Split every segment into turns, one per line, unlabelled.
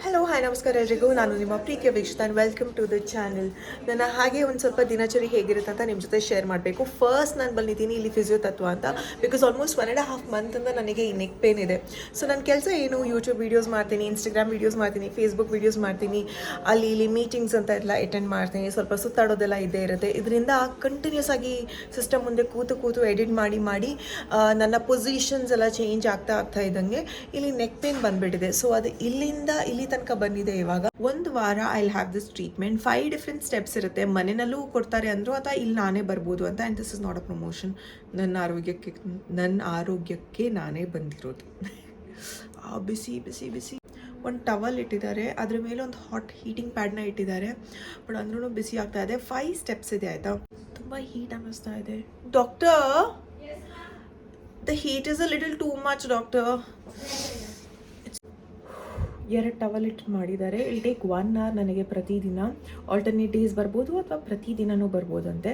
Hello hi ನಮಸ್ಕಾರ ಎಲ್ರಿಗೂ. ನಾನು ನಿಮ್ಮ ಪ್ರೀತಿಯ Veekshita and welcome to the channel. ನನ್ನ ಹಾಗೆ ಒಂದು ಸ್ವಲ್ಪ ದಿನಚರಿ ಹೇಗಿರುತ್ತೆ ಅಂತ ನಿಮ್ಮ ಜೊತೆ ಶೇರ್ ಮಾಡಬೇಕು. ಫಸ್ಟ್ ನಾನು ಬಂದಿದ್ದೀನಿ ಇಲ್ಲಿ ಫಿಸಿಯೋತತ್ವ ಅಂತ. ಬಿಕಾಸ್ ಆಲ್ಮೋಸ್ಟ್ 1.5 ಮಂತಿಂದ ನನಗೆ ಈ ನೆಕ್ ಪೇನ್ ಇದೆ. ಸೊ ನನ್ನ ಕೆಲಸ ಏನು, ಯೂಟ್ಯೂಬ್ ವೀಡಿಯೋಸ್ ಮಾಡ್ತೀನಿ, ಇನ್ಸ್ಟಾಗ್ರಾಮ್ ವೀಡಿಯೋಸ್ ಮಾಡ್ತೀನಿ, ಫೇಸ್ಬುಕ್ ವೀಡಿಯೋಸ್ ಮಾಡ್ತೀನಿ, ಅಲ್ಲಿ ಇಲ್ಲಿ ಮೀಟಿಂಗ್ಸ್ ಅಂತ ಎಲ್ಲ ಅಟೆಂಡ್ ಮಾಡ್ತೀನಿ, ಸ್ವಲ್ಪ ಸುತ್ತಾಡೋದೆಲ್ಲ ಇದ್ದೇ ಇರುತ್ತೆ. ಇದರಿಂದ ಕಂಟಿನ್ಯೂಸ್ ಆಗಿ ಸಿಸ್ಟಮ್ ಮುಂದೆ ಕೂತು ಎಡಿಟ್ ಮಾಡಿ ನನ್ನ ಪೊಸಿಷನ್ಸ್ ಎಲ್ಲ ಚೇಂಜ್ ಆಗ್ತಾ ಇದ್ದಂಗೆ ಇಲ್ಲಿ ನೆಕ್ ಪೇನ್ ಬಂದುಬಿಟ್ಟಿದೆ. ಸೊ ಅದು ಇಲ್ಲಿ ತನಕ ಬಂದಿದೆ. ಇವಾಗ ಒಂದು ವಾರ I have this treatment. 5 different steps ಇರುತ್ತೆ. ಮನೆಯಲ್ಲೂ ಕೊಡ್ತಾರೆ ಅಂದರು ಅಥವಾ ಇಲ್ಲಿ ನಾನೇ ಬರ್ಬೋದು ಅಂತ. And this is not a promotion. ನನ್ನ ಆರೋಗ್ಯಕ್ಕೆ ನಾನೇ ಬಂದಿರೋದು. ಬಿಸಿ ಒಂದು ಟವಲ್ ಇಟ್ಟಿದ್ದಾರೆ, ಅದ್ರ ಮೇಲೆ ಒಂದು ಹಾಟ್ ಹೀಟಿಂಗ್ ಪ್ಯಾಡ್ನ ಇಟ್ಟಿದ್ದಾರೆ. ಬಟ್ ಅಂದ್ರೂ ಬಿಸಿ ಆಗ್ತಾ ಇದೆ. 5 ಸ್ಟೆಪ್ಸ್ ಇದೆ ಆಯಿತಾ. ತುಂಬ ಹೀಟ್ ಅನ್ನಿಸ್ತಾ ಇದೆ. Doctor, the heat is a little too much doctor. 2 towel ಇಟ್ಟು ಮಾಡಿದ್ದಾರೆ. ಇಲ್ ಟೇಕ್ 1 hour ನನಗೆ ಪ್ರತಿದಿನ. ಆಲ್ಟರ್ನೇಟ್ ಡೇಸ್ ಬರ್ಬೋದು ಅಥವಾ ಪ್ರತಿದಿನವೂ ಬರ್ಬೋದಂತೆ.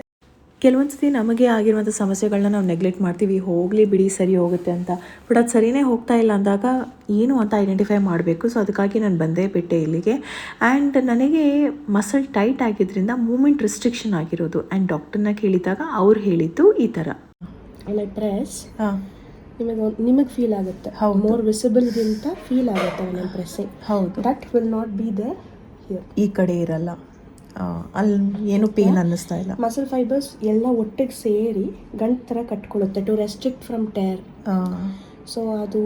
ಕೆಲವೊಂದು ಸತಿ ನಮಗೆ ಆಗಿರುವಂಥ ಸಮಸ್ಯೆಗಳನ್ನ ನಾವು ನೆಗ್ಲೆಕ್ಟ್ ಮಾಡ್ತೀವಿ, ಹೋಗಲಿ ಬಿಡಿ ಸರಿ ಹೋಗುತ್ತೆ ಅಂತ. ಬಟ್ ಅದು ಸರಿಯೇ ಹೋಗ್ತಾ ಇಲ್ಲ ಅಂದಾಗ ಏನು ಅಂತ ಐಡೆಂಟಿಫೈ ಮಾಡಬೇಕು. ಸೊ ಅದಕ್ಕಾಗಿ ನಾನು ಬಂದೇ ಬಿಟ್ಟೆ ಇಲ್ಲಿಗೆ. ಆ್ಯಂಡ್ ನನಗೆ ಮಸಲ್ ಟೈಟ್ ಆಗಿದ್ದರಿಂದ ಮೂಮೆಂಟ್ ರಿಸ್ಟ್ರಿಕ್ಷನ್ ಆಗಿರೋದು. ಆ್ಯಂಡ್ ಡಾಕ್ಟರ್ನ ಕೇಳಿದಾಗ ಅವ್ರು ಹೇಳಿದ್ದು ಈ ಥರ,
ಪ್ರೆಸ್ ನಿಮಗೆ ಫೀಲ್ ಆಗುತ್ತೆ. ಮೋರ್ ವಿಸಿಬಲ್ಗಿಂತ ಫೀಲ್ ಆಗುತ್ತೆ ನನ್ನ ಪ್ರೆಸ್ಸಿಂಗ್.
ಹೌದು,
that will not be there here.
ಈ ಕಡೆ ಇರಲ್ಲ, ಅಲ್ಲಿ ಏನು ಪೇನ್ ಅನ್ನಿಸ್ತಾ ಇಲ್ಲ.
ಮಸಲ್ ಫೈಬರ್ಸ್ ಎಲ್ಲ ಒಟ್ಟಿಗೆ ಸೇರಿ ಗಂಟು ಥರ ಕಟ್ಕೊಳ್ಳುತ್ತೆ to restrict from tear. So ಅದು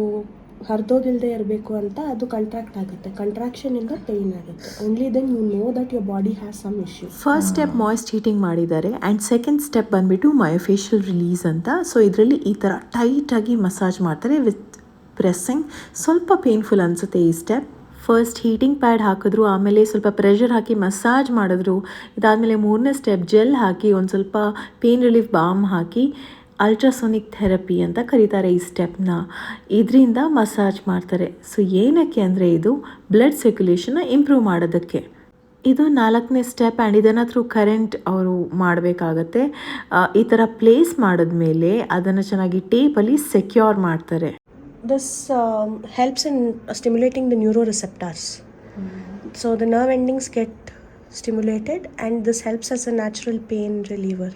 ಹರಿದೋಗಿಲ್ದೇ ಇರಬೇಕು ಅಂತ ಅದು ಕಂಟ್ರಾಕ್ಟ್ ಆಗುತ್ತೆ. ಕಂಟ್ರಾಕ್ಷನಿಂದ ಪೇಯ್ನ್ ಆಗುತ್ತೆ. Only then you know that your body has some issue.
First step moist heating ಮಾಡಿದ್ದಾರೆ. ಆ್ಯಂಡ್ ಸೆಕೆಂಡ್ ಸ್ಟೆಪ್ ಬಂದುಬಿಟ್ಟು ಮಯೋಫೇಶಿಯಲ್ ರಿಲೀಸ್ ಅಂತ. ಸೊ ಇದರಲ್ಲಿ ಈ ಥರ ಟೈಟಾಗಿ ಮಸಾಜ್ ಮಾಡ್ತಾರೆ ವಿತ್ ಪ್ರೆಸ್ಸಿಂಗ್. ಸ್ವಲ್ಪ ಪೇನ್ಫುಲ್ ಅನಿಸುತ್ತೆ ಈ ಸ್ಟೆಪ್. ಫಸ್ಟ್ ಹೀಟಿಂಗ್ ಪ್ಯಾಡ್ ಹಾಕಿದ್ರು, ಆಮೇಲೆ ಸ್ವಲ್ಪ ಪ್ರೆಷರ್ ಹಾಕಿ ಮಸಾಜ್ ಮಾಡಿದ್ರು. ಇದಾದಮೇಲೆ 3ನೇ ಸ್ಟೆಪ್ ಜೆಲ್ ಹಾಕಿ ಒಂದು ಸ್ವಲ್ಪ ಪೇನ್ ರಿಲೀಫ್ ಬಾಮ್ ಹಾಕಿ ಅಲ್ಟ್ರಾಸೋನಿಕ್ ಥೆರಪಿ ಅಂತ ಕರೀತಾರೆ ಈ ಸ್ಟೆಪ್ನ. ಇದರಿಂದ ಮಸಾಜ್ ಮಾಡ್ತಾರೆ. ಸೊ ಏನಕ್ಕೆ ಅಂದರೆ ಇದು ಬ್ಲಡ್ ಸರ್ಕ್ಯುಲೇಷನ್ನ ಇಂಪ್ರೂವ್ ಮಾಡೋದಕ್ಕೆ. ಇದು 4ನೇ ಸ್ಟೆಪ್. ಆ್ಯಂಡ್ ಇದನ್ನು ಥ್ರೂ ಕರೆಂಟ್ ಅವರು ಮಾಡಬೇಕಾಗತ್ತೆ. ಈ ಥರ ಪ್ಲೇಸ್ ಮಾಡಿದ್ಮೇಲೆ ಅದನ್ನು ಚೆನ್ನಾಗಿ ಟೇಪಲ್ಲಿ ಸೆಕ್ಯೂರ್ ಮಾಡ್ತಾರೆ.
This helps in stimulating the neuroreceptors. So the nerve endings get stimulated and this helps as a natural pain reliever.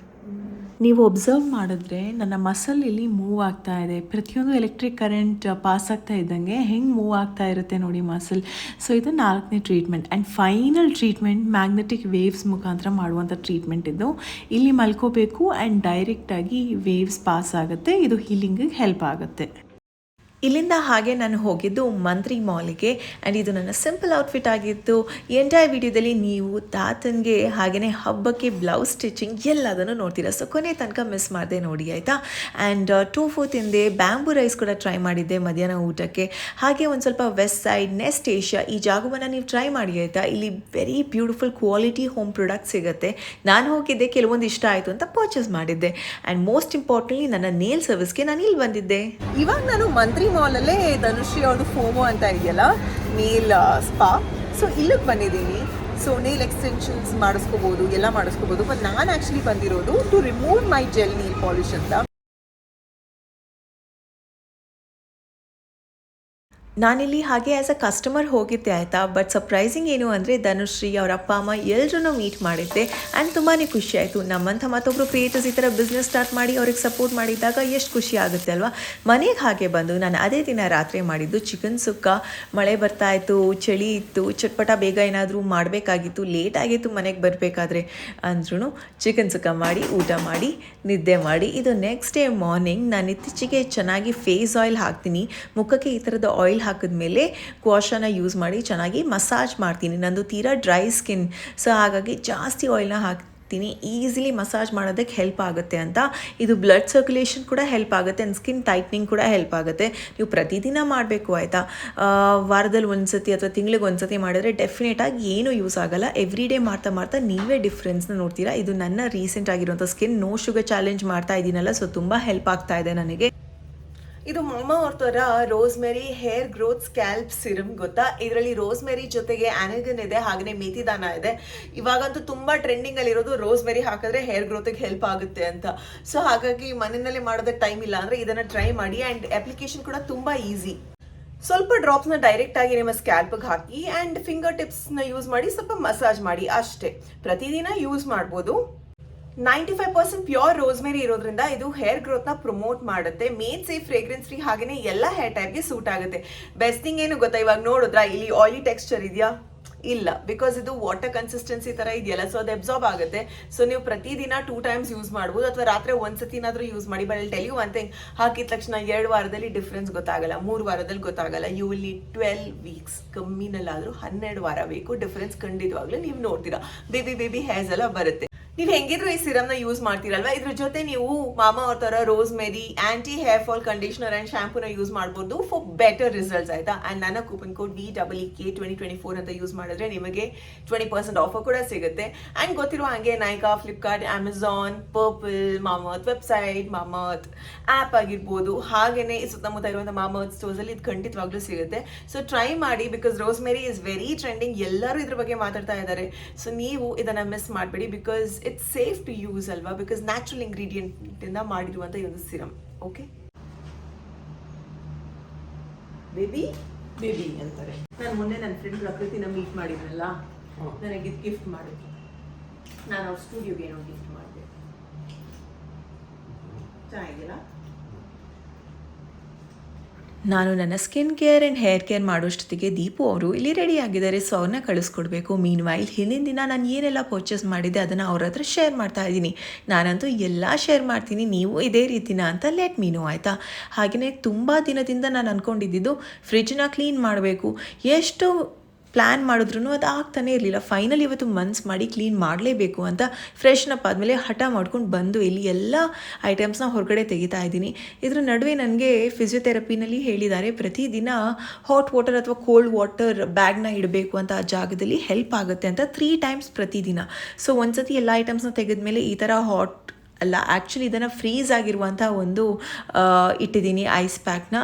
ನೀವು ಒಬ್ಸರ್ವ್ ಮಾಡಿದ್ರೆ ನನ್ನ ಮಸಲ್ ಇಲ್ಲಿ ಮೂವ್ ಆಗ್ತಾ ಇದೆ. ಪ್ರತಿಯೊಂದು ಎಲೆಕ್ಟ್ರಿಕ್ ಕರೆಂಟ್ ಪಾಸ್ ಆಗ್ತಾ ಇದ್ದಂಗೆ ಹೆಂಗೆ ಮೂವ್ ಆಗ್ತಾ ಇರುತ್ತೆ ನೋಡಿ ಮಸಲ್. ಸೊ ಇದು 4ನೇ treatment. And final treatment magnetic waves ಮುಖಾಂತರ ಮಾಡುವಂಥ ಟ್ರೀಟ್ಮೆಂಟ್ ಇದು. ಇಲ್ಲಿ ಮಲ್ಕೋಬೇಕು ಆ್ಯಂಡ್ ಡೈರೆಕ್ಟಾಗಿ ವೇವ್ಸ್ ಪಾಸ್ ಆಗುತ್ತೆ. ಇದು ಹೀಲಿಂಗಿಗೆ ಹೆಲ್ಪ್ ಆಗುತ್ತೆ. ಇಲ್ಲಿಂದ ಹಾಗೆ ನಾನು ಹೋಗಿದ್ದು ಮಂತ್ರಿ ಮಾಲಿಗೆ. ಆ್ಯಂಡ್ ಇದು ನನ್ನ ಸಿಂಪಲ್ ಔಟ್ಫಿಟ್ ಆಗಿತ್ತು. ಎಂಟೈರ್ ವಿಡಿಯೋದಲ್ಲಿ ನೀವು ತಾತನಿಗೆ ಹಾಗೆಯೇ ಹಬ್ಬಕ್ಕೆ ಬ್ಲೌಸ್ ಸ್ಟಿಚಿಂಗ್ ಎಲ್ಲದನ್ನು ನೋಡ್ತೀರಾ. ಸೊ ಕೊನೆ ತನಕ ಮಿಸ್ ಮಾಡಿದೆ ನೋಡಿ ಆಯಿತಾ. ಆ್ಯಂಡ್ ಟೋಫು ತಿಂದೆ, ಬ್ಯಾಂಬೂ ರೈಸ್ ಕೂಡ ಟ್ರೈ ಮಾಡಿದ್ದೆ ಮಧ್ಯಾಹ್ನ ಊಟಕ್ಕೆ. ಹಾಗೆ ಒಂದು ಸ್ವಲ್ಪ ವೆಸ್ಟ್ ಸೈಡ್ ನೆಸ್ಟ್ ಏಷ್ಯಾ ಈ ಜಾಗವನ್ನು ನೀವು ಟ್ರೈ ಮಾಡಿ ಆಯಿತಾ. ಇಲ್ಲಿ very beautiful quality home product ಸಿಗುತ್ತೆ. ನಾನು ಹೋಗಿದ್ದೆ, ಕೆಲವೊಂದು ಇಷ್ಟ ಆಯಿತು ಅಂತ ಪರ್ಚೇಸ್ ಮಾಡಿದ್ದೆ. ಆ್ಯಂಡ್ ಮೋಸ್ಟ್ ಇಂಪಾರ್ಟೆಂಟ್ಲಿ ನನ್ನ ನೇಲ್ ಸರ್ವಿಸ್ಗೆ ನಾನು ಇಲ್ಲಿ ಬಂದಿದ್ದೆ. ಇವಾಗ ನಾನು ಮಂತ್ರಿ ಮಾಲಲ್ಲೇ ಧನುಶ್ರೀ ಅವ್ರದ್ದು ಫೋಮೋ ಅಂತ ಇದೆಯಲ್ಲ, ನೇಲ್ ಸ್ಪಾ. ಸೊ ಇಲ್ಲಿಗೆ ಬಂದಿದ್ದೀನಿ. ಸೊ ನೇಲ್ ಎಕ್ಸ್ಟೆನ್ಷನ್ಸ್ ಮಾಡಿಸ್ಕೋಬೋದು, ಎಲ್ಲ ಮಾಡಿಸ್ಕೋಬೋದು. ಬಟ್ ನಾನು ಆ್ಯಕ್ಚುಲಿ ಬಂದಿರೋದು to remove my gel nail polish ಅಂತ. ನಾನಿಲ್ಲಿ ಹಾಗೆ ಆ್ಯಸ್ ಅ ಕಸ್ಟಮರ್ ಹೋಗಿದ್ದೆ ಆಯಿತಾ. ಬಟ್ ಸರ್ಪ್ರೈಸಿಂಗ್ ಏನು ಅಂದರೆ ಧನುಶ್ರೀ ಅವರ ಅಪ್ಪ ಅಮ್ಮ ಎಲ್ಲರೂ ಮೀಟ್ ಮಾಡಿದ್ದೆ. ಆ್ಯಂಡ್ ತುಂಬಾ ಖುಷಿ ಆಯಿತು. ನಮ್ಮಂಥ ಮತ್ತೊಬ್ಬರು ಕ್ರಿಯೇಟರ್ಸ್ ಈ ಥರ ಬಿಸ್ನೆಸ್ ಸ್ಟಾರ್ಟ್ ಮಾಡಿ ಅವ್ರಿಗೆ ಸಪೋರ್ಟ್ ಮಾಡಿದಾಗ ಎಷ್ಟು ಖುಷಿ ಆಗುತ್ತೆ ಅಲ್ವಾ. ಮನೆಗೆ ಹಾಗೆ ಬಂದು ನಾನು ಅದೇ ದಿನ ರಾತ್ರಿ ಮಾಡಿದ್ದು ಚಿಕನ್ ಸುಕ್ಕ. ಮಳೆ ಬರ್ತಾ ಇತ್ತು, ಚಳಿ ಇತ್ತು, ಚಟ್ಪಟ ಬೇಗ ಏನಾದರೂ ಮಾಡಬೇಕಾಗಿತ್ತು. ಲೇಟ್ ಆಗಿತ್ತು ಮನೆಗೆ ಬರಬೇಕಾದ್ರೆ. ಅಂದ್ರೂ ಚಿಕನ್ ಸುಕ್ಕ ಮಾಡಿ ಊಟ ಮಾಡಿ ನಿದ್ದೆ ಮಾಡಿ. ಇದು ನೆಕ್ಸ್ಟ್ ಡೇ ಮಾರ್ನಿಂಗ್ ನಾನು ಇತ್ತೀಚೆಗೆ ಚೆನ್ನಾಗಿ ಫೇಸ್ ಆಯಿಲ್ ಹಾಕ್ತೀನಿ. ಮುಖಕ್ಕೆ ಈ ಥರದ ಆಯಿಲ್ ಹಾಕಿದ್ಮೇಲೆ ಕ್ವಾಶನ ಯೂಸ್ ಮಾಡಿ ಚೆನ್ನಾಗಿ ಮಸಾಜ್ ಮಾಡ್ತೀನಿ. ನಂದು ತೀರಾ ಡ್ರೈ ಸ್ಕಿನ್. ಸೊ ಹಾಗಾಗಿ ಜಾಸ್ತಿ ಆಯಿಲ್ನ ಹಾಕ್ತೀನಿ. ಈಸಿಲಿ ಮಸಾಜ್ ಮಾಡೋದಕ್ಕೆ ಹೆಲ್ಪ್ ಆಗುತ್ತೆ ಅಂತ. ಇದು ಬ್ಲಡ್ ಸರ್ಕ್ಯುಲೇಷನ್ ಕೂಡ ಹೆಲ್ಪ್ ಆಗುತ್ತೆ ಆ್ಯಂಡ್ ಸ್ಕಿನ್ ಟೈಟ್ನಿಂಗ್ ಕೂಡ ಹೆಲ್ಪ್ ಆಗುತ್ತೆ. ನೀವು ಪ್ರತಿದಿನ ಮಾಡಬೇಕು ಆಯಿತಾ. ವಾರದಲ್ಲಿ ಒಂದ್ಸತಿ ಅಥವಾ ತಿಂಗಳಿಗೆ ಒಂದ್ಸತಿ ಮಾಡಿದ್ರೆ ಡೆಫಿನೆಟಾಗಿ ಏನೂ ಯೂಸ್ ಆಗೋಲ್ಲ. ಎವ್ರಿ ಡೇ ಮಾಡ್ತಾ ನೀವೇ ಡಿಫ್ರೆನ್ಸ್ನ ನೋಡ್ತೀರಾ. ಇದು ನನ್ನ ರೀಸೆಂಟ್ ಆಗಿರುವಂಥ ಸ್ಕಿನ್ ನೋ ಶುಗರ್ ಚಾಲೆಂಜ್ ಮಾಡ್ತಾ ಇದ್ದೀನಲ್ಲ, ಸೊ ತುಂಬ ಹೆಲ್ಪ್ ಆಗ್ತಾ ಇದೆ ನನಗೆ. ಇದು ಮಾಮಾ ಅವ್ರ rosemary hair growth scalp serum ಗೊತ್ತಾ. ಇದರಲ್ಲಿ ರೋಸ್ಮೆರಿ ಜೊತೆಗೆ ಆನೆಗನ್ ಇದೆ, ಹಾಗೆಯೇ ಮೆಥಿದಾನ ಇದೆ. ಇವಾಗಂತೂ ತುಂಬ ಟ್ರೆಂಡಿಂಗಲ್ಲಿರೋದು ರೋಸ್ಮೆರಿ ಹಾಕಿದ್ರೆ ಹೇರ್ ಗ್ರೋತಿಗೆ ಹೆಲ್ಪ್ ಆಗುತ್ತೆ ಅಂತ. ಸೊ ಹಾಗಾಗಿ ಮನೆಯಲ್ಲೇ ಮಾಡೋದಕ್ಕೆ ಟೈಮ್ ಇಲ್ಲ ಅಂದರೆ ಇದನ್ನು ಟ್ರೈ ಮಾಡಿ. ಆ್ಯಂಡ್ ಅಪ್ಲಿಕೇಶನ್ ಕೂಡ ತುಂಬ ಈಸಿ. ಸ್ವಲ್ಪ ಡ್ರಾಪ್ಸ್ನ ಡೈರೆಕ್ಟ್ ಆಗಿ ನಿಮ್ಮ ಸ್ಕ್ಯಾಲ್ಪ್ಗೆ ಹಾಕಿ ಆ್ಯಂಡ್ ಫಿಂಗರ್ ಟಿಪ್ಸ್ನ ಯೂಸ್ ಮಾಡಿ ಸ್ವಲ್ಪ ಮಸಾಜ್ ಮಾಡಿ ಅಷ್ಟೇ. ಪ್ರತಿದಿನ ಯೂಸ್ ಮಾಡ್ಬೋದು. 95% ಪ್ಯೂರ್ ರೋಸ್ಮೆರಿ ಇರೋದ್ರಿಂದ ಇದು ಹೇರ್ ಗ್ರೋತ್ನ ಪ್ರಮೋಟ್ ಮಾಡುತ್ತೆ. ಮೇಡ್ ಸೇಫ್, ಫ್ರೇಗ್ರೆನ್ಸ್ ಫ್ರೀ, ಹಾಗೆಯೇ ಎಲ್ಲ ಹೇರ್ ಟೈಪ್ಗೆ ಸೂಟ್ ಆಗುತ್ತೆ. ಬೆಸ್ಟ್ ಥಿಂಗ್ ಏನು ಗೊತ್ತಾ, ಇವಾಗ ನೋಡಿದ್ರಾ ಇಲ್ಲಿ ಆಯಿಲಿ ಟೆಕ್ಸ್ಚರ್ ಇದೆಯಾ? ಇಲ್ಲ, ಬಿಕಾಸ್ ಇದು ವಾಟರ್ ಕನ್ಸಿಸ್ಟೆನ್ಸಿ ತರ ಇದೆಯಲ್ಲ, ಸೊ ಅದು ಅಬ್ಸಾರ್ಬ್ ಆಗುತ್ತೆ. ಸೊ ನೀವು ಪ್ರತಿದಿನ 2 times ಯೂಸ್ ಮಾಡ್ಬೋದು, ಅಥವಾ ರಾತ್ರಿ ಒಂದ್ಸತಿನಾದ್ರೂ ಯೂಸ್ ಮಾಡಿ. But tell you one thing, ಹಾಕಿದ ತಕ್ಷಣ 2 ವಾರದಲ್ಲಿ ಡಿಫ್ರೆನ್ಸ್ ಗೊತ್ತಾಗಲ್ಲ, 3 ವಾರದಲ್ಲಿ ಗೊತ್ತಾಗಲ್ಲ. ಯು ವಿಲ್ ನೀಡ್ 12 weeks, ಕಮ್ಮಿನಲ್ಲಾದ್ರೂ 12 ವಾರ ಬೇಕು. ಡಿಫ್ರೆನ್ಸ್ ಖಂಡಿತವಾಗ್ಲೂ ನೀವು ನೋಡ್ತೀರಾ. ಬೇಬಿ ಹೇರ್ಸ್ ಎಲ್ಲ ಬರುತ್ತೆ. ನೀವು ಹೆಂಗಿದ್ರು ಈ ಸಿರಮ್ನ ಯೂಸ್ ಮಾಡ್ತೀರಲ್ವಾ, ಇದ್ರ ಜೊತೆ ನೀವು ಮಾಮಾ ಅವ್ರ ತರ rosemary anti hair fall conditioner and ಶಾಂಪೂನ ಯೂಸ್ ಮಾಡ್ಬೋದು ಫಾರ್ ಬೆಟರ್ ರಿಸಲ್ಟ್ಸ್, ಆಯ್ತಾ. ಅಂಡ್ ನನ್ನ ಕೂಪನ್ ಕೋಡ್ VEEK 2024 ಅಂತ ಯೂಸ್ ಮಾಡಿದ್ರೆ ನಿಮಗೆ 20% ಆಫರ್ ಕೂಡ ಸಿಗುತ್ತೆ. ಅಂಡ್ ಗೊತ್ತಿರುವ ಹಾಗೆ Nykaa, Flipkart, Amazon, purple, Mamaearth website, Mamaearth app ಆಗಿರ್ಬೋದು, ಹಾಗೇನೆ ಈ ಸುತ್ತಮುತ್ತ ಇರುವಂಥ ಮಾಮಾಅರ್ತ್ ಸ್ಟೋರ್ಸ್ ಅಲ್ಲಿ ಇದು ಖಂಡಿತವಾಗ್ಲೂ ಸಿಗುತ್ತೆ. ಸೊ ಟ್ರೈ ಮಾಡಿ, because rosemary is very trending, ಎಲ್ಲರೂ ಇದ್ರ ಬಗ್ಗೆ ಮಾತಾಡ್ತಾ ಇದ್ದಾರೆ. ಸೊ ನೀವು ಇದನ್ನ ಮಿಸ್ ಮಾಡಬೇಡಿ, because it's safe to use ಅಲ್ವಾ, ಬಿಕಾಸ್ ನ್ಯಾಚುರಲ್ ಇಂಗ್ರೀಡಿಯೆಂಟ್ ಇಂದ ಮಾಡಿರುವಂತ ಈ ಒಂದು ಸಿರಮ್. ಓಕೆ, ಬೇಬಿ ಅಂತಾರೆ. ನಾನು ಮೊನ್ನೆ ನನ್ನ ಫ್ರೆಂಡ್ ಪ್ರಕೃತಿನ ಮೀಟ್ ಮಾಡಿದ್ರಲ್ಲ, ನನಗೆ ಗಿಫ್ಟ್ ಮಾಡಿದ್ರು. ನಾನು ಅವ್ರ ಸ್ಟುಡಿಯೋಗೆ ಏನೋ ಗಿಫ್ಟ್ ಮಾಡಿದೆ. ಚೆನ್ನಾಗಿಲ್ಲ. ನಾನು ನನ್ನ skin care and hair care ಮಾಡೋಷ್ಟೊತ್ತಿಗೆ ದೀಪು ಅವರು ಇಲ್ಲಿ ರೆಡಿ ಆಗಿದ್ದಾರೆ. ಸೊ ಅವ್ರನ್ನ ಕಳಿಸ್ಕೊಡ್ಬೇಕು. ಮೀನ್ ವೈಲ್ ಹಿಂದಿನ ದಿನ ನಾನು ಏನೆಲ್ಲ ಪರ್ಚೇಸ್ ಮಾಡಿದ್ದೆ ಅದನ್ನು ಅವ್ರ ಹತ್ರ ಶೇರ್ ಮಾಡ್ತಾ ಇದ್ದೀನಿ. ನಾನಂತೂ ಎಲ್ಲ ಶೇರ್ ಮಾಡ್ತೀನಿ, ನೀವು ಇದೇ ರೀತಿನ ಅಂತ ಲೆಟ್ ಮೀನು, ಆಯಿತಾ. ಹಾಗೆಯೇ ತುಂಬ ದಿನದಿಂದ ನಾನು ಅಂದ್ಕೊಂಡಿದ್ದು ಫ್ರಿಜ್ನ ಕ್ಲೀನ್ ಮಾಡಬೇಕು. ಎಷ್ಟು ಪ್ಲ್ಯಾನ್ ಮಾಡಿದ್ರು ಅದು ಆಗ್ತಾನೆ ಇರಲಿಲ್ಲ. ಫೈನಲ್ ಇವತ್ತು ಮನ್ಸು ಮಾಡಿ ಕ್ಲೀನ್ ಮಾಡಲೇಬೇಕು ಅಂತ ಫ್ರೆಶ್ನಪ್ ಆದಮೇಲೆ ಹಠ ಮಾಡ್ಕೊಂಡು ಬಂದು ಇಲ್ಲಿ ಎಲ್ಲ ಐಟಮ್ಸ್ನ ಹೊರಗಡೆ ತೆಗಿತಾ ಇದ್ದೀನಿ. ಇದ್ರ ನಡುವೆ ನನಗೆ ಫಿಸಿಯೋಥೆರಪಿನಲ್ಲಿ ಹೇಳಿದ್ದಾರೆ ಪ್ರತಿದಿನ ಹಾಟ್ ವಾಟರ್ ಅಥವಾ ಕೋಲ್ಡ್ ವಾಟರ್ ಬ್ಯಾಗ್ನ ಇಡಬೇಕು ಅಂತ, ಆ ಜಾಗದಲ್ಲಿ ಹೆಲ್ಪ್ ಆಗುತ್ತೆ ಅಂತ 3 times ಪ್ರತಿದಿನ. ಸೊ ಒಂದ್ಸತಿ ಎಲ್ಲ ಐಟಮ್ಸ್ನ ತೆಗೆದ್ಮೇಲೆ ಈ ಥರ ಹಾಟ್ ಅಲ್ಲ, ಆ್ಯಕ್ಚುಲಿ ಇದನ್ನು ಫ್ರೀಸ್ ಆಗಿರುವಂಥ ಒಂದು ಇಟ್ಟಿದ್ದೀನಿ ಐಸ್ ಪ್ಯಾಕ್ನ.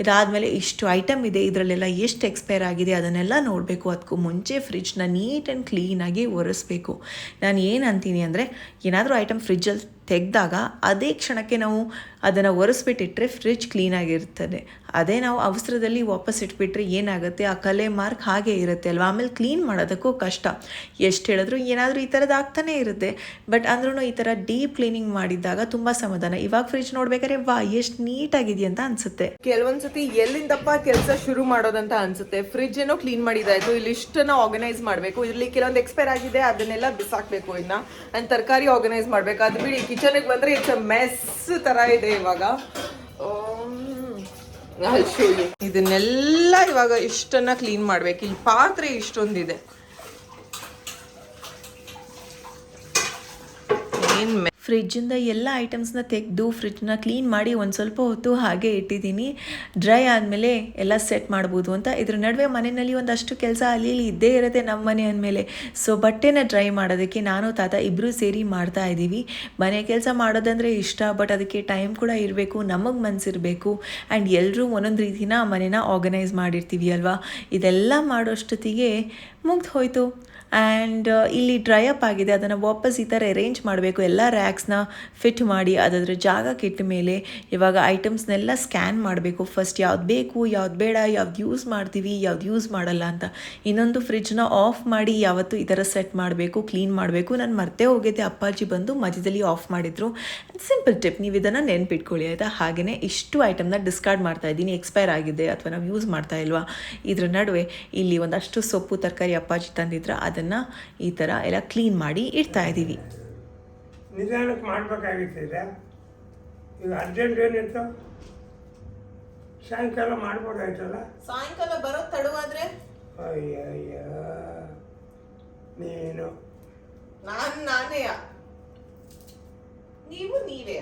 ಇದಾದಮೇಲೆ ಇಷ್ಟು ಐಟಮ್ ಇದೆ, ಇದರಲ್ಲೆಲ್ಲ ಎಷ್ಟು ಎಕ್ಸ್ಪೈರ್ ಆಗಿದೆ ಅದನ್ನೆಲ್ಲ ನೋಡಬೇಕು. ಅದಕ್ಕೂ ಮುಂಚೆ ಫ್ರಿಜ್ನ ನೀಟ್ ಆ್ಯಂಡ್ ಕ್ಲೀನಾಗಿ ಒರೆಸ್ಬೇಕು. ನಾನು ಏನು ಅಂತೀನಿ ಅಂದರೆ, ಏನಾದರೂ ಐಟಮ್ ಫ್ರಿಜ್ಜಲ್ಲಿ ತೆಗೆದಾಗ ಅದೇ ಕ್ಷಣಕ್ಕೆ ನಾವು ಅದನ್ನು ಒರೆಸ್ಬಿಟ್ಟಿಟ್ರೆ ಫ್ರಿಜ್ ಕ್ಲೀನಾಗಿರ್ತದೆ. ಅದೇ ನಾವು ಅವಸರದಲ್ಲಿ ವಾಪಸ್ ಇಟ್ಬಿಟ್ರೆ ಏನಾಗುತ್ತೆ, ಆ ಕಲೆ ಮಾರ್ಕ್ ಹಾಗೆ ಇರುತ್ತೆ ಅಲ್ವಾ. ಆಮೇಲೆ ಕ್ಲೀನ್ ಮಾಡೋದಕ್ಕೂ ಕಷ್ಟ. ಎಷ್ಟು ಹೇಳಿದ್ರು ಏನಾದರೂ ಈ ಥರದ್ದು ಆಗ್ತಾನೇ ಇರುತ್ತೆ. ಬಟ್ ಅಂದ್ರೂ ಈ ಥರ ಡೀಪ್ ಕ್ಲೀನಿಂಗ್ ಮಾಡಿದಾಗ ತುಂಬ ಸಮಾಧಾನ. ಇವಾಗ ಫ್ರಿಜ್ ನೋಡ್ಬೇಕಾದ್ರೆ ಎಷ್ಟು ನೀಟಾಗಿದೆ ಅಂತ ಅನ್ಸುತ್ತೆ. ಕೆಲವೊಂದ್ಸತಿ ಎಲ್ಲಿಂದಪ್ಪ ಕೆಲಸ ಶುರು ಮಾಡೋದಂತ ಅನ್ಸುತ್ತೆ. ಫ್ರಿಜ್ ಏನೋ ಕ್ಲೀನ್ ಮಾಡಿದಾಯ್ತು, ಇಲ್ಲಿ ಇಷ್ಟನ್ನ ಆರ್ಗನೈಸ್ ಮಾಡಬೇಕು. ಇದರಲ್ಲಿ ಕೆಲವೊಂದು ಎಕ್ಸ್ಪೈರ್ ಆಗಿದೆ, ಅದನ್ನೆಲ್ಲ ಬಿಸಾಕ್ಬೇಕು. ಇನ್ನು ಅಂಡ್ ತರಕಾರಿ ಆರ್ಗನೈಸ್ ಮಾಡಬೇಕು. ಅದು ಬಿಡಿ, ಕಿಚನ್ಗೆ ಬಂದರೆ ಇಟ್ಸ್ ಅ ಮೆಸ್ ಥರ ಇದೆ ಇವಾಗ. ಇದನ್ನೆಲ್ಲ ಇವಾಗ ಇಷ್ಟನ್ನ ಕ್ಲೀನ್ ಮಾಡ್ಬೇಕು. ಇಲ್ಲಿ ಪಾತ್ರೆ ಇಷ್ಟೊಂದಿದೆ. ಫ್ರಿಜ್ಜಿಂದ ಎಲ್ಲ ಐಟಮ್ಸ್ನ ತೆಗೆದು ಫ್ರಿಜ್ನ ಕ್ಲೀನ್ ಮಾಡಿ ಒಂದು ಸ್ವಲ್ಪ ಹೊತ್ತು ಹಾಗೆ ಇಟ್ಟಿದ್ದೀನಿ. ಡ್ರೈ ಆದಮೇಲೆ ಎಲ್ಲ ಸೆಟ್ ಮಾಡ್ಬೋದು ಅಂತ. ಇದ್ರ ನಡುವೆ ಮನೆಯಲ್ಲಿ ಒಂದಷ್ಟು ಕೆಲಸ ಅಲ್ಲಿ ಇಲ್ಲಿ ಇದ್ದೇ ಇರುತ್ತೆ ನಮ್ಮ ಮನೆ ಅಂದಮೇಲೆ. ಸೊ ಬಟ್ಟೆನ ಡ್ರೈ ಮಾಡೋದಕ್ಕೆ ನಾನು ತಾತ ಇಬ್ಬರು ಸೇರಿ ಮಾಡ್ತಾ ಇದ್ದೀವಿ. ಮನೆ ಕೆಲಸ ಮಾಡೋದಂದರೆ ಇಷ್ಟ, ಬಟ್ ಅದಕ್ಕೆ ಟೈಮ್ ಕೂಡ ಇರಬೇಕು, ನಮಗೆ ಮನಸ್ಸಿರಬೇಕು. ಆ್ಯಂಡ್ ಎಲ್ಲರೂ ಒಂದೊಂದು ರೀತಿನ ಮನೆನ ಆರ್ಗನೈಸ್ ಮಾಡಿರ್ತೀವಿ ಅಲ್ವಾ. ಇದೆಲ್ಲ ಮಾಡೋಷ್ಟೊತ್ತಿಗೆ ಮುಗ್ದು ಹೋಯಿತು. ಆ್ಯಂಡ್ ಇಲ್ಲಿ ಡ್ರೈ ಅಪ್ ಆಗಿದೆ, ಅದನ್ನು ವಾಪಸ್ ಈ ಥರ ಅರೇಂಜ್ ಮಾಡಬೇಕು. ಎಲ್ಲ ರ್ಯಾಕ್ಸ್ನ ಫಿಟ್ ಮಾಡಿ ಅದರ ಜಾಗಕ್ಕೆ ಇಟ್ಟ ಮೇಲೆ ಇವಾಗ ಐಟಮ್ಸ್ನೆಲ್ಲ ಸ್ಕ್ಯಾನ್ ಮಾಡಬೇಕು. ಫಸ್ಟ್ ಯಾವ್ದು ಬೇಕು, ಯಾವ್ದು ಬೇಡ, ಯಾವ್ದು ಯೂಸ್ ಮಾಡ್ತೀವಿ, ಯಾವ್ದು ಯೂಸ್ ಮಾಡಲ್ಲ ಅಂತ. ಇನ್ನೊಂದು ಫ್ರಿಜ್ನ ಆಫ್ ಮಾಡಿ ಯಾವತ್ತು ಈ ಥರ ಸೆಟ್ ಮಾಡಬೇಕು, ಕ್ಲೀನ್ ಮಾಡಬೇಕು. ನಾನು ಮರ್ತೇ ಹೋಗಿದ್ದೆ, ಅಪ್ಪಾಜಿ ಬಂದು ಮಧ್ಯದಲ್ಲಿ ಆಫ್ ಮಾಡಿದರು. ಸಿಂಪಲ್ ಟಿಪ್, ನೀವು ಇದನ್ನು ನೆನ್ಪಿಟ್ಕೊಳ್ಳಿ ಆಯಿತಾ. ಹಾಗೆಯೇ ಇಷ್ಟು ಐಟಮ್ನ ಡಿಸ್ಕಾರ್ಡ್ ಮಾಡ್ತಾ ಇದ್ದೀನಿ, ಎಕ್ಸ್ಪೈರ್ ಆಗಿದೆ ಅಥವಾ ನಾವು ಯೂಸ್ ಮಾಡ್ತಾ ಇಲ್ವಾ. ಇದ್ರ ನಡುವೆ ಇಲ್ಲಿ ಒಂದಷ್ಟು ಸೊಪ್ಪು ತರಕಾರಿ ಅಪ್ಪಾಜಿ ತಂದಿದ್ರೆ ಅದನ್ನು ಈ ಥರ ಎಲ್ಲ ಕ್ಲೀನ್ ಮಾಡಿ ಇಡ್ತಾ ಇದ್ದೀವಿ.
ನಿಧಾನಕ್ಕೆ ಮಾಡಬೇಕಾಗಿತ್ತು. ಈಗ ಅರ್ಜೆಂಟ್ ಏನಿತ್ತು, ಸಾಯಂಕಾಲ ಮಾಡ್ಬೋದಾಯ್ತಲ್ಲ.
ಸಾಯಂಕಾಲ ಬರೋ ತಡವಾದ್ರೆ
ಅಯ್ಯ ನೀನು
ನಾನೇ, ನೀವು ನೀವೇ.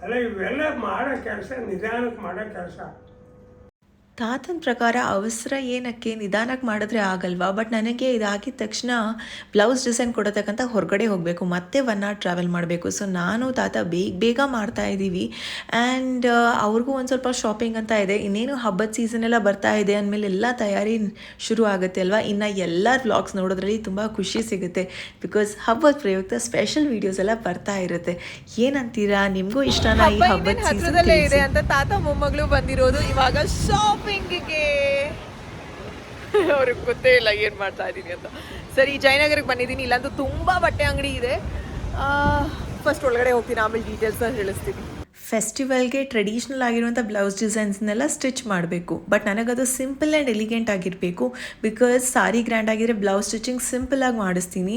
ಅಲ್ಲ, ಇವೆಲ್ಲ ಮಾಡೋ ಕೆಲಸ ನಿಧಾನಕ್ಕೆ ಮಾಡೋ ಕೆಲಸ.
ತಾತನ ಪ್ರಕಾರ ಅವಸರ ಏನಕ್ಕೆ, ನಿಧಾನಕ್ಕೆ ಮಾಡಿದ್ರೆ ಆಗಲ್ವಾ, ಬಟ್ ನನಗೆ ಇದಾಗಿದ ತಕ್ಷಣ ಬ್ಲೌಸ್ ಡಿಸೈನ್ ಕೊಡೋತಕ್ಕಂಥ ಹೊರಗಡೆ ಹೋಗಬೇಕು, ಮತ್ತೆ 1 hour ಟ್ರಾವೆಲ್ ಮಾಡಬೇಕು. ಸೊ ನಾನು ತಾತ ಬೇಗ ಮಾಡ್ತಾ ಇದ್ದೀವಿ. ಆ್ಯಂಡ್ ಅವ್ರಿಗೂ ಒಂದು ಸ್ವಲ್ಪ ಶಾಪಿಂಗ್ ಅಂತ ಇದೆ. ಇನ್ನೇನು ಹಬ್ಬದ ಸೀಸನ್ ಎಲ್ಲ ಬರ್ತಾ ಇದೆ ಅಂದಮೇಲೆ ಎಲ್ಲ ತಯಾರಿ ಶುರು ಆಗುತ್ತೆ ಅಲ್ವಾ. ಇನ್ನು ಎಲ್ಲ ವ್ಲಾಗ್ಸ್ ನೋಡೋದ್ರಲ್ಲಿ ತುಂಬ ಖುಷಿ ಸಿಗುತ್ತೆ. ಬಿಕಾಸ್ ಹಬ್ಬದ ಪ್ರಯುಕ್ತ ಸ್ಪೆಷಲ್ ವೀಡಿಯೋಸ್ ಎಲ್ಲ ಬರ್ತಾ ಇರುತ್ತೆ. ಏನಂತೀರಾ, ನಿಮಗೂ ಇಷ್ಟನಾ ಈ ಹಬ್ಬದ
ಹತ್ರದಲ್ಲೇ ಇದೆ
ಸೀಸನ್?
ಅಂತ ತಾತ ಮೊಮ್ಮಗಳು ಬಂದಿರೋದು ಇವಾಗ ಶಾಪಿಂಗಿಗೆ. ಅವ್ರಿಗೆ ಗೊತ್ತೇ ಇಲ್ಲ ಏನು ಮಾಡ್ತಾ ಇದ್ದೀನಿ ಅಂತ. ಸರಿ, ಜಯನಗರಕ್ಕೆ ಬಂದಿದ್ದೀನಿ. ಇಲ್ಲಂತೂ ತುಂಬ ಬಟ್ಟೆ ಅಂಗಡಿ ಇದೆ. ಫಸ್ಟ್ ಒಳಗಡೆ ಹೋಗ್ತೀನಿ, ಆಮೇಲೆ ಡೀಟೇಲ್ಸ್ ಹೇಳಿಸ್ತೀನಿ.
ಫೆಸ್ಟಿವಲ್ಗೆ ಟ್ರೆಡಿಷ್ನಲ್ ಆಗಿರುವಂಥ ಬ್ಲೌಸ್ ಡಿಸೈನ್ಸ್ನೆಲ್ಲ ಸ್ಟಿಚ್ ಮಾಡಬೇಕು. ಬಟ್ ನನಗದು ಸಿಂಪಲ್ ಆ್ಯಂಡ್ ಎಲಿಗೆಂಟ್ ಆಗಿರಬೇಕು. ಬಿಕಾಸ್ ಸಾರಿ ಗ್ರ್ಯಾಂಡ್ ಆಗಿದ್ರೆ ಬ್ಲೌಸ್ ಸ್ಟಿಚಿಂಗ್ ಸಿಂಪಲಾಗಿ ಮಾಡಿಸ್ತೀನಿ,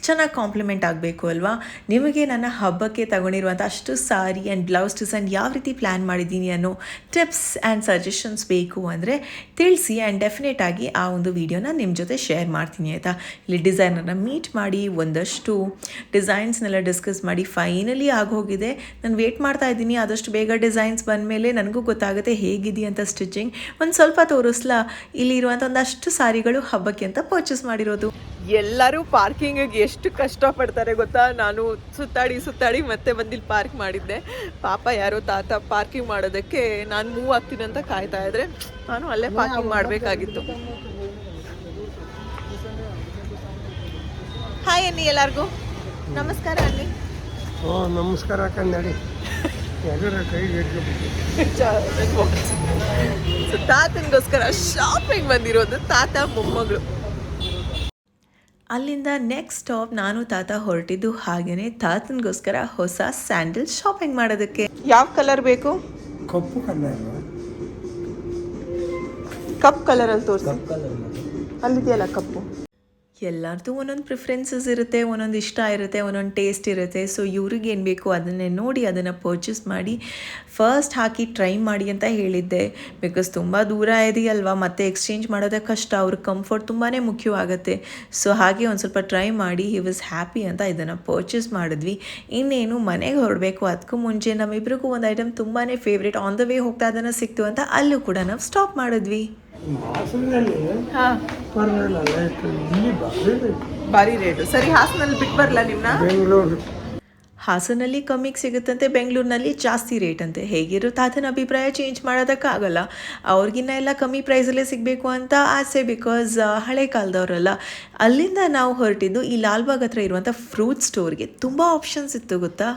ಚೆನ್ನಾಗಿ ಕಾಂಪ್ಲಿಮೆಂಟ್ ಆಗಬೇಕು ಅಲ್ವಾ. ನಿಮಗೆ ನನ್ನ ಹಬ್ಬಕ್ಕೆ ತಗೊಂಡಿರುವಂಥ ಅಷ್ಟು ಸಾರಿ ಆ್ಯಂಡ್ ಬ್ಲೌಸ್ ಡಿಸೈನ್ ಯಾವ ರೀತಿ ಪ್ಲ್ಯಾನ್ ಮಾಡಿದ್ದೀನಿ ಅನ್ನೋ ಟಿಪ್ಸ್ ಆ್ಯಂಡ್ ಸಜೆಷನ್ಸ್ ಬೇಕು ಅಂದರೆ ತಿಳಿಸಿ. ಆ್ಯಂಡ್ ಡೆಫಿನೆಟ್ ಆಗಿ ಆ ಒಂದು ವಿಡಿಯೋನ ನಿಮ್ಮ ಜೊತೆ ಶೇರ್ ಮಾಡ್ತೀನಿ ಆಯಿತಾ. ಇಲ್ಲಿ ಡಿಸೈನರ್ನ ಮೀಟ್ ಮಾಡಿ ಒಂದಷ್ಟು ಡಿಸೈನ್ಸ್ನೆಲ್ಲ ಡಿಸ್ಕಸ್ ಮಾಡಿ ಫೈನಲಿ ಆಗೋಗಿದೆ. ನಾನು ವೇಟ್ ಮಾಡ್ತಾ ಇದ್ದೀನಿ ಆದಷ್ಟು ಬೇಗ ಡಿಸೈನ್ಸ್ ಬಂದಮೇಲೆ ನನಗೂ ಗೊತ್ತಾಗುತ್ತೆ ಹೇಗಿದೆಯಂತ ಸ್ಟಿಚಿಂಗ್. ಒಂದು ಸ್ವಲ್ಪ ತೋರಿಸ್ಲಾ, ಇಲ್ಲಿರುವಂಥ ಒಂದಷ್ಟು ಸಾರಿಗಳು ಹಬ್ಬಕ್ಕೆ ಅಂತ ಪರ್ಚೇಸ್ ಮಾಡಿರೋದು.
ಎಲ್ಲರೂ ಪಾರ್ಕಿಂಗಿಗೆ ಎಷ್ಟು ಕಷ್ಟಪಡ್ತಾರೆ ಗೊತ್ತಾ. ನಾನು ಸುತ್ತಾಡಿ ಮತ್ತೆ ಬಂದಿಲ್ಲಿ ಪಾರ್ಕ್ ಮಾಡಿದ್ದೆ. ಪಾಪ ಯಾರೋ ತಾತ ಪಾರ್ಕಿಂಗ್ ಮಾಡೋದಕ್ಕೆ ನಾನು ಮೂವ್ ಆಗ್ತೀನಿ ಅಂತ ಕಾಯ್ತಾ ಇದ್ರೆ ನಾನು ಅಲ್ಲೇ ಪಾರ್ಕಿಂಗ್ ಮಾಡಬೇಕಾಗಿತ್ತು. ಹಾಯ್ ಅನ್ನಿ, ಎಲ್ಲರಿಗೂ ನಮಸ್ಕಾರ ಅನ್ನಿ.
ಓ ನಮಸ್ಕಾರ ಕನ್ನಡಿ ಎಲ್ಲರ ಕೈಗೆ ಹಿಡ್ಕೊಬಿಟ್ಟು
ತಾತನಿಗೋಸ್ಕರ ಶಾಪಿಂಗ್ ಬಂದಿರೋದು ತಾತ ಮೊಮ್ಮಗಳು.
ಅಲ್ಲಿಂದ ನೆಕ್ಸ್ಟ್ ಸ್ಟಾಪ್ ನಾನು ತಾತ ಹೊರಟಿದ್ದು ಹಾಗೆಯೇ ತಾತನಿಗೋಸ್ಕರ ಹೊಸ ಸ್ಯಾಂಡಲ್ ಶಾಪಿಂಗ್ ಮಾಡೋದಕ್ಕೆ.
ಯಾವ ಕಲರ್ ಬೇಕು?
ಕಪ್ಪು ಕನ್ನಡ
ಕಪ್ ಕಲರಲ್ಲಿ ತೋರಿಸಿ. ಅಲ್ಲಿದೆಯಲ್ಲ ಕಪ್ಪು.
ಎಲ್ಲರದ್ದು ಒಂದೊಂದು ಪ್ರಿಫರೆನ್ಸಸ್ ಇರುತ್ತೆ, ಒಂದೊಂದು ಇಷ್ಟ ಇರುತ್ತೆ, ಒಂದೊಂದು ಟೇಸ್ಟ್ ಇರುತ್ತೆ. ಸೊ ಇವ್ರಿಗೆ ಏನು ಬೇಕು ಅದನ್ನೇ ನೋಡಿ ಅದನ್ನು ಪರ್ಚೇಸ್ ಮಾಡಿ ಫಸ್ಟ್ ಹಾಕಿ ಟ್ರೈ ಮಾಡಿ ಅಂತ ಹೇಳಿದ್ದೆ. ಬಿಕಾಸ್ ತುಂಬ ದೂರ ಇದೆಯಲ್ವಾ, ಮತ್ತೆ ಎಕ್ಸ್ಚೇಂಜ್ ಮಾಡೋದೇ ಕಷ್ಟ, ಅವ್ರಿಗೆ ಕಂಫರ್ಟ್ ತುಂಬಾ ಮುಖ್ಯವಾಗುತ್ತೆ. ಸೊ ಹಾಗೆ ಒಂದು ಸ್ವಲ್ಪ ಟ್ರೈ ಮಾಡಿ ಹಿ ವಾಸ್ ಹ್ಯಾಪಿ ಅಂತ ಇದನ್ನು ಪರ್ಚೇಸ್ ಮಾಡಿದ್ವಿ. ಇನ್ನೇನು ಮನೆಗೆ ಹೊರಡಬೇಕು, ಅದಕ್ಕೂ ಮುಂಚೆ ನಮ್ಮಿಬ್ರಿಗೂ ಒಂದು ಐಟಮ್ ತುಂಬಾ ಫೇವ್ರೇಟ್, ಆನ್ ದ ವೇ ಹೋಗ್ತಾ ಅದನ್ನು ಸಿಕ್ತು ಅಂತ ಅಲ್ಲೂ ಕೂಡ ನಾವು ಸ್ಟಾಪ್ ಮಾಡಿದ್ವಿ.
ಹಾಸನದಲ್ಲಿ ಪರವಾಗಿಲ್ಲ, ಇಲ್ಲಿ
ಭಾರಿ ರೇಟು. ಸರಿ, ಹಾಸನಲ್ಲಿ ಬಿಟ್ಟು ಬರಲ್ಲ ನಿಮ್ಮನ್ನ?
ಬೆಂಗಳೂರು
ಹಾಸನಲ್ಲಿ ಕಮ್ಮಿಗೆ ಸಿಗುತ್ತಂತೆ, ಬೆಂಗಳೂರಿನಲ್ಲಿ ಜಾಸ್ತಿ ರೇಟ್ ಅಂತೆ. ಹೇಗಿರೋ ತಾತನ ಅಭಿಪ್ರಾಯ ಚೇಂಜ್ ಮಾಡೋದಕ್ಕಾಗಲ್ಲ. ಅವ್ರಿಗಿನ್ನ ಎಲ್ಲ ಕಮ್ಮಿ ಪ್ರೈಸಲ್ಲೇ ಸಿಗಬೇಕು ಅಂತ ಆಸೆ, ಬಿಕಾಸ್ ಹಳೆ ಕಾಲದವರಲ್ಲ. ಅಲ್ಲಿಂದ ನಾವು ಹೊರಟಿದ್ದು ಈ ಲಾಲ್ಬಾಗ್ ಹತ್ರ ಇರುವಂಥ ಫ್ರೂಟ್ ಸ್ಟೋರ್ಗೆ. ತುಂಬ ಆಪ್ಷನ್ಸ್ ಇತ್ತು ಗೊತ್ತಾ.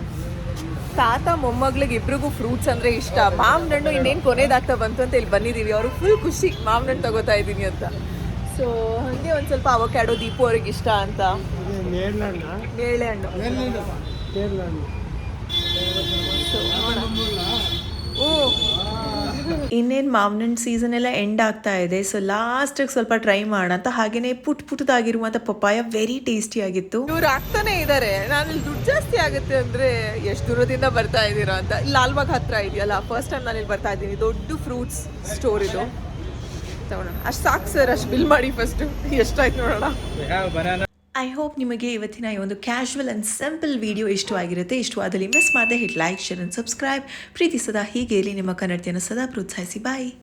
ತಾತ ಮೊಮ್ಮಗಳಿಗೆ ಇಬ್ರಿಗೂ ಫ್ರೂಟ್ಸ್ ಅಂದರೆ ಇಷ್ಟ. ಮಾವಿನ ಹಣ್ಣು ಇನ್ನೇನು ಕೊನೆದಾಗ್ತಾ ಬಂತು ಅಂತ ಇಲ್ಲಿ ಬಂದಿದ್ದೀವಿ. ಅವರು ಫುಲ್ ಖುಷಿ ಮಾವಿನ ಹಣ್ಣು ತಗೋತಾ ಇದ್ದೀನಿ ಅಂತ. ಸೊ ಹಾಗೆ ಒಂದು ಸ್ವಲ್ಪ ಅವಕ್ಯಾಡೋ, ದೀಪು ಅವ್ರಿಗೆ ಇಷ್ಟ ಅಂತ ನೇರಳೆ ಹಣ್ಣು.
ಇನ್ನೇನು ಮಾವಿನಣ್ಣು ಸೀಸನ್ ಎಲ್ಲ ಎಂಡ್ ಆಗ್ತಾ ಇದೆ. ಸೊ ಲಾಸ್ಟಿಗೆ ಸ್ವಲ್ಪ ಟ್ರೈ ಮಾಡೋಣ ಅಂತ ಹಾಗೆಯೇ ಪುಟ್ಟದಾಗಿರುವಂಥ ಪಪ್ಪಾಯ ವೆರಿ ಟೇಸ್ಟಿ ಆಗಿತ್ತು.
ಇವ್ರು ಆಗ್ತಾನೆ ಇದ್ದಾರೆ. ನಾನು ಇಲ್ಲಿ ದುಡ್ಡು ಜಾಸ್ತಿ ಆಗುತ್ತೆ ಅಂದರೆ ಎಷ್ಟು ದೂರದಿಂದ ಬರ್ತಾ ಇದ್ದೀರಾ ಅಂತ. ಇಲ್ಲಿ ಲಾಲ್ಬಾಗ್ ಹತ್ರ ಇದೆಯಲ್ಲ, ಫಸ್ಟ್ ಟೈಮ್ ನಾನು ಇಲ್ಲಿ ಬರ್ತಾ ಇದ್ದೀನಿ. ದೊಡ್ಡ ಫ್ರೂಟ್ಸ್ ಸ್ಟೋರ್ ಇದು. ತಗೊಳ್ಳೋಣ. ಅಷ್ಟು ಸಾಕು ಸರ್, ಅಷ್ಟು ಬಿಲ್ ಮಾಡಿ ಫಸ್ಟು. ಎಷ್ಟಾಯ್ತು ನೋಡೋಣ.
ಐ ಹೋಪ್ ನಿಮಗೆ ಇವತ್ತಿನ ಈ ಒಂದು ಕ್ಯಾಶುವಲ್ ಆ್ಯಂಡ್ ಸಿಂಪಲ್ ವಿಡಿಯೋ ಇಷ್ಟವಾಗಿರುತ್ತೆ. ಇಷ್ಟವಾದಲ್ಲಿ ಮಿಸ್ ಮಾಡದೆ hit like, share and subscribe. ಪ್ರೀತಿ ಸದಾ ಹೀಗೆ ಇರಲಿ. ನಿಮ್ಮ ಕನ್ನಡತಿಯನ್ನು ಸದಾ ಪ್ರೋತ್ಸಾಹಿಸಿ. ಬಾಯ್.